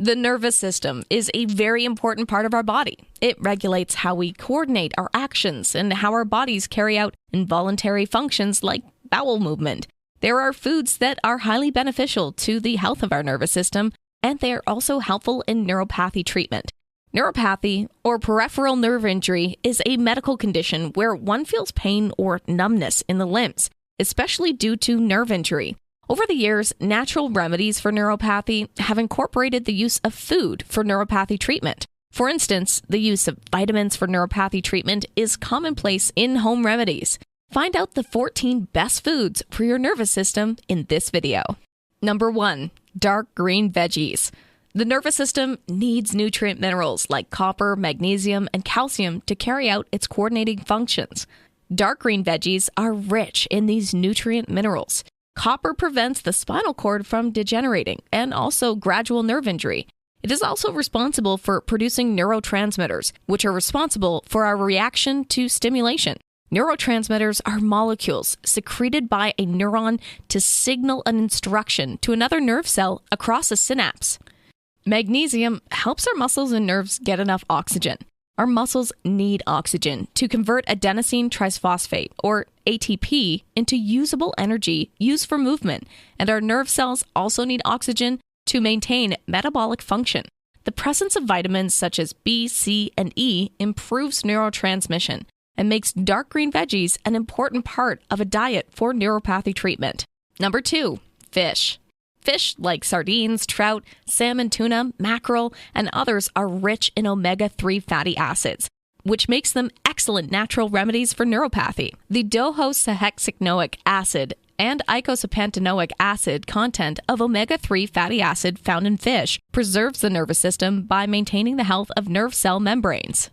The nervous system is a very important part of our body. It regulates how we coordinate our actions and how our bodies carry out involuntary functions like bowel movement. There are foods that are highly beneficial to the health of our nervous system, and they are also helpful in neuropathy treatment. Neuropathy, or peripheral nerve injury, is a medical condition where one feels pain or numbness in the limbs, especially due to nerve injury. Over the years, natural remedies for neuropathy have incorporated the use of food for neuropathy treatment. For instance, the use of vitamins for neuropathy treatment is commonplace in home remedies. Find out the 14 best foods for your nervous system in this video. Number 1. Dark green veggies. The nervous system needs nutrient minerals like copper, magnesium, and calcium to carry out its coordinating functions. Dark green veggies are rich in these nutrient minerals. Copper prevents the spinal cord from degenerating and also gradual nerve injury. It is also responsible for producing neurotransmitters, which are responsible for our reaction to stimulation. Neurotransmitters are molecules secreted by a neuron to signal an instruction to another nerve cell across a synapse. Magnesium helps our muscles and nerves get enough oxygen. Our muscles need oxygen to convert adenosine triphosphate, or ATP, into usable energy used for movement, and our nerve cells also need oxygen to maintain metabolic function. The presence of vitamins such as B, C, and E improves neurotransmission and makes dark green veggies an important part of a diet for neuropathy treatment. Number 2, fish. Fish like sardines, trout, salmon, tuna, mackerel, and others are rich in omega-3 fatty acids, which makes them excellent natural remedies for neuropathy. The docosahexaenoic acid and icosapentaenoic acid content of omega-3 fatty acid found in fish preserves the nervous system by maintaining the health of nerve cell membranes.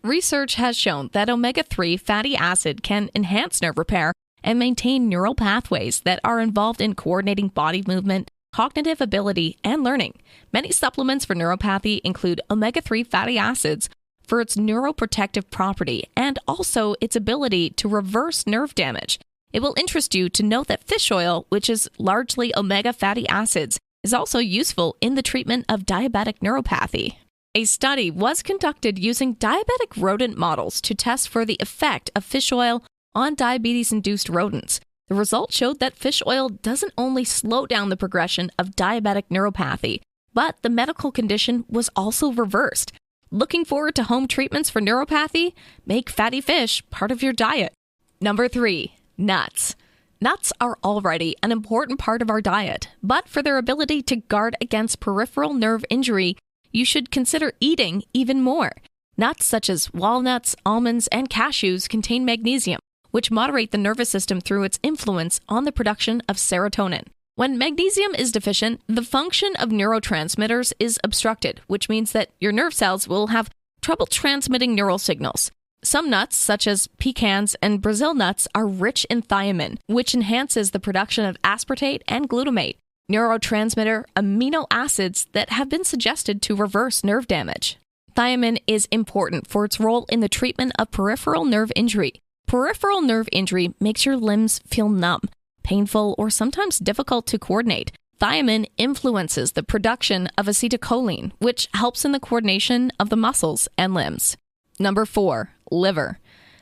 Research has shown that omega-3 fatty acid can enhance nerve repair and maintain neural pathways that are involved in coordinating body movement, cognitive ability, and learning. Many supplements for neuropathy include omega-3 fatty acids for its neuroprotective property and also its ability to reverse nerve damage. It will interest you to know that fish oil, which is largely omega fatty acids, is also useful in the treatment of diabetic neuropathy. A study was conducted using diabetic rodent models to test for the effect of fish oil on diabetes-induced rodents. The results showed that fish oil doesn't only slow down the progression of diabetic neuropathy, but the medical condition was also reversed. Looking forward to home treatments for neuropathy? Make fatty fish part of your diet. Number 3, nuts. Nuts are already an important part of our diet, but for their ability to guard against peripheral nerve injury, you should consider eating even more. Nuts such as walnuts, almonds, and cashews contain magnesium, which moderate the nervous system through its influence on the production of serotonin. When magnesium is deficient, the function of neurotransmitters is obstructed, which means that your nerve cells will have trouble transmitting neural signals. Some nuts, such as pecans and Brazil nuts, are rich in thiamine, which enhances the production of aspartate and glutamate, neurotransmitter amino acids that have been suggested to reverse nerve damage. Thiamine is important for its role in the treatment of peripheral nerve injury. Peripheral nerve injury makes your limbs feel numb, painful, or sometimes difficult to coordinate. Thiamine influences the production of acetylcholine, which helps in the coordination of the muscles and limbs. Number 4, liver.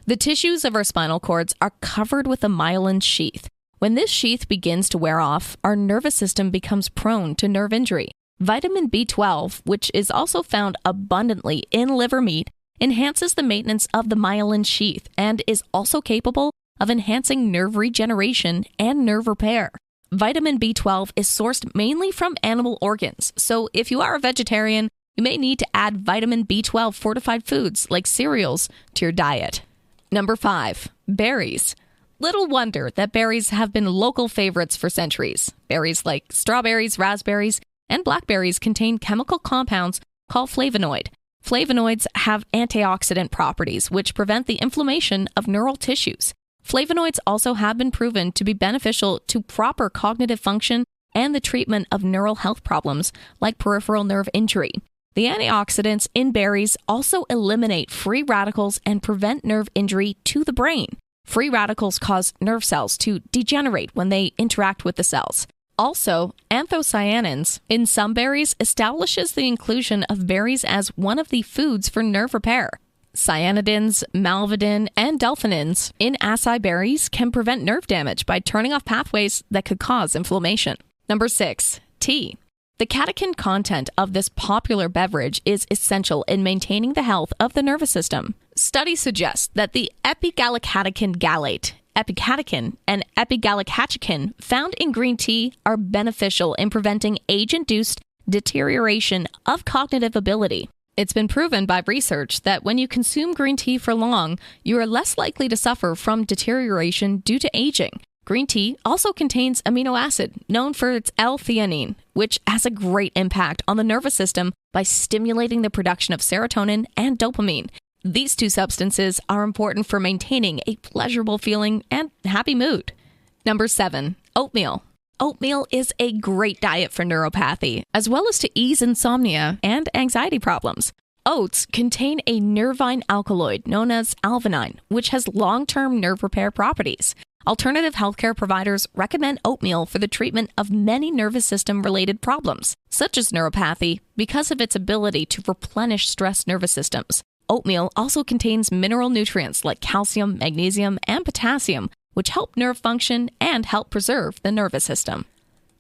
The tissues of our spinal cords are covered with a myelin sheath. When this sheath begins to wear off, our nervous system becomes prone to nerve injury. Vitamin B12, which is also found abundantly in liver meat, enhances the maintenance of the myelin sheath and is also capable of enhancing nerve regeneration and nerve repair. Vitamin B12 is sourced mainly from animal organs, so if you are a vegetarian, you may need to add vitamin B12 fortified foods like cereals to your diet. Number 5, berries. Little wonder that berries have been local favorites for centuries. Berries like strawberries, raspberries, and blackberries contain chemical compounds called flavonoid. Flavonoids have antioxidant properties which prevent the inflammation of neural tissues. Flavonoids also have been proven to be beneficial to proper cognitive function and the treatment of neural health problems like peripheral nerve injury. The antioxidants in berries also eliminate free radicals and prevent nerve injury to the brain. Free radicals cause nerve cells to degenerate when they interact with the cells. Also, anthocyanins in some berries establishes the inclusion of berries as one of the foods for nerve repair. Cyanidins, malvidin, and delphinins in acai berries can prevent nerve damage by turning off pathways that could cause inflammation. Number 6. Tea. The catechin content of this popular beverage is essential in maintaining the health of the nervous system. Studies suggest that the epigallocatechin gallate, epicatechin, and epigallocatechin found in green tea are beneficial in preventing age-induced deterioration of cognitive ability. It's been proven by research that when you consume green tea for long, you are less likely to suffer from deterioration due to aging. Green tea also contains amino acid, known for its L-theanine, which has a great impact on the nervous system by stimulating the production of serotonin and dopamine. These two substances are important for maintaining a pleasurable feeling and happy mood. Number 7. Oatmeal. Oatmeal is a great diet for neuropathy, as well as to ease insomnia and anxiety problems. Oats contain a nervine alkaloid known as alvinine, which has long-term nerve repair properties. Alternative healthcare providers recommend oatmeal for the treatment of many nervous system-related problems, such as neuropathy, because of its ability to replenish stressed nervous systems. Oatmeal also contains mineral nutrients like calcium, magnesium, and potassium, which help nerve function and help preserve the nervous system.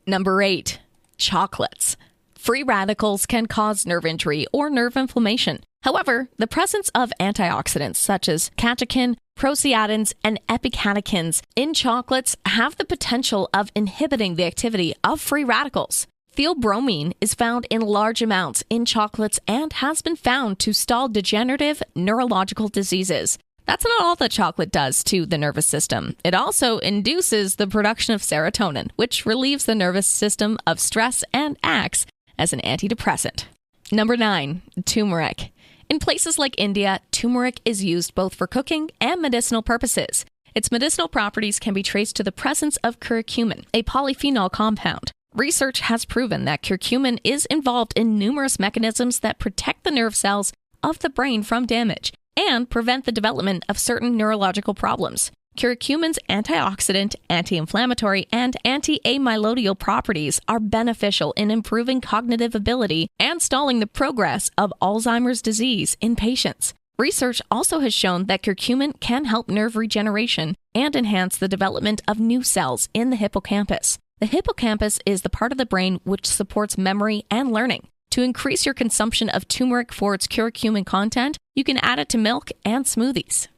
Number 8. Chocolates. Free radicals can cause nerve injury or nerve inflammation. However, the presence of antioxidants such as catechin, procyatin, and epicatechins in chocolates have the potential of inhibiting the activity of free radicals. Theobromine is found in large amounts in chocolates and has been found to stall degenerative neurological diseases. That's not all that chocolate does to the nervous system. It also induces the production of serotonin, which relieves the nervous system of stress and acts as an antidepressant. Number 9. Turmeric. In places like India, turmeric is used both for cooking and medicinal purposes. Its medicinal properties can be traced to the presence of curcumin, a polyphenol compound. Research has proven that curcumin is involved in numerous mechanisms that protect the nerve cells of the brain from damage and prevent the development of certain neurological problems. Curcumin's antioxidant, anti-inflammatory, and anti-amyloidal properties are beneficial in improving cognitive ability and stalling the progress of Alzheimer's disease in patients. Research also has shown that curcumin can help nerve regeneration and enhance the development of new cells in the hippocampus. The hippocampus is the part of the brain which supports memory and learning. To increase your consumption of turmeric for its curcumin content, you can add it to milk and smoothies.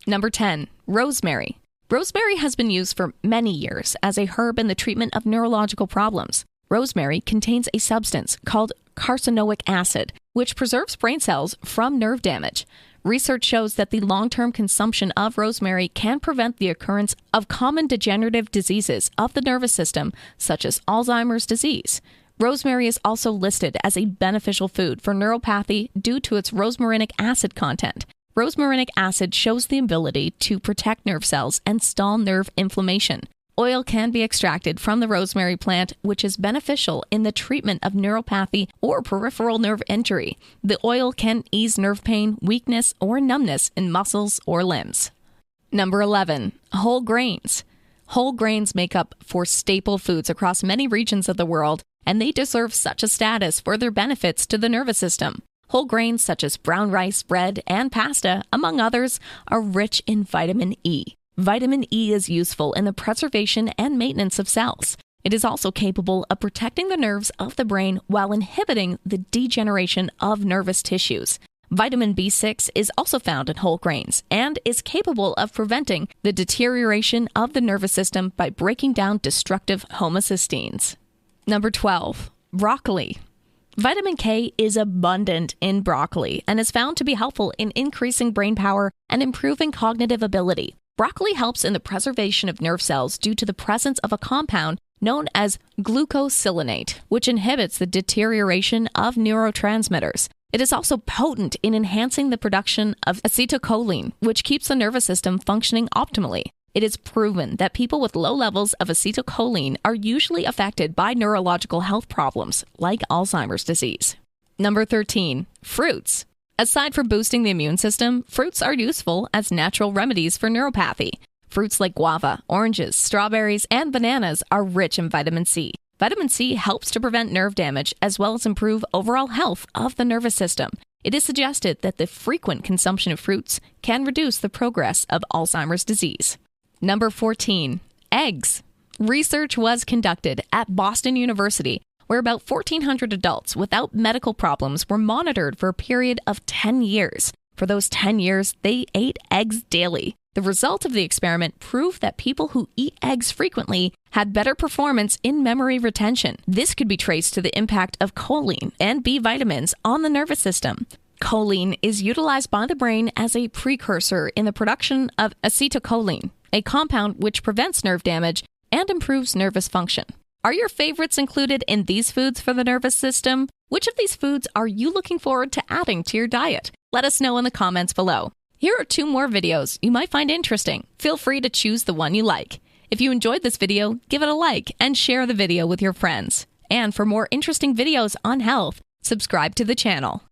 Number 10. Rosemary. Rosemary has been used for many years as a herb in the treatment of neurological problems. Rosemary contains a substance called carcinoic acid, which preserves brain cells from nerve damage. Research shows that the long-term consumption of rosemary can prevent the occurrence of common degenerative diseases of the nervous system, such as Alzheimer's disease. Rosemary is also listed as a beneficial food for neuropathy due to its rosmarinic acid content. Rosmarinic acid shows the ability to protect nerve cells and stall nerve inflammation. Oil can be extracted from the rosemary plant, which is beneficial in the treatment of neuropathy or peripheral nerve injury. The oil can ease nerve pain, weakness, or numbness in muscles or limbs. Number 11. Whole grains. Whole grains make up for staple foods across many regions of the world, and they deserve such a status for their benefits to the nervous system. Whole grains such as brown rice, bread, and pasta, among others, are rich in vitamin E. Vitamin E is useful in the preservation and maintenance of cells. It is also capable of protecting the nerves of the brain while inhibiting the degeneration of nervous tissues. Vitamin B6 is also found in whole grains and is capable of preventing the deterioration of the nervous system by breaking down destructive homocysteines. Number 12. Broccoli. Vitamin K is abundant in broccoli and is found to be helpful in increasing brain power and improving cognitive ability. Broccoli helps in the preservation of nerve cells due to the presence of a compound known as glucosinate, which inhibits the deterioration of neurotransmitters. It is also potent in enhancing the production of acetylcholine, which keeps the nervous system functioning optimally. It is proven that people with low levels of acetylcholine are usually affected by neurological health problems like Alzheimer's disease. Number 13. Fruits. Aside from boosting the immune system, fruits are useful as natural remedies for neuropathy. Fruits like guava, oranges, strawberries, and bananas are rich in vitamin C. Vitamin C helps to prevent nerve damage as well as improve overall health of the nervous system. It is suggested that the frequent consumption of fruits can reduce the progress of Alzheimer's disease. Number 14, eggs. Research was conducted at Boston University where about 1,400 adults without medical problems were monitored for a period of 10 years. For those 10 years, they ate eggs daily. The result of the experiment proved that people who eat eggs frequently had better performance in memory retention. This could be traced to the impact of choline and B vitamins on the nervous system. Choline is utilized by the brain as a precursor in the production of acetylcholine, a compound which prevents nerve damage and improves nervous function. Are your favorites included in these foods for the nervous system? Which of these foods are you looking forward to adding to your diet? Let us know in the comments below. Here are 2 more videos you might find interesting. Feel free to choose the one you like. If you enjoyed this video, give it a like and share the video with your friends. And for more interesting videos on health, subscribe to the channel.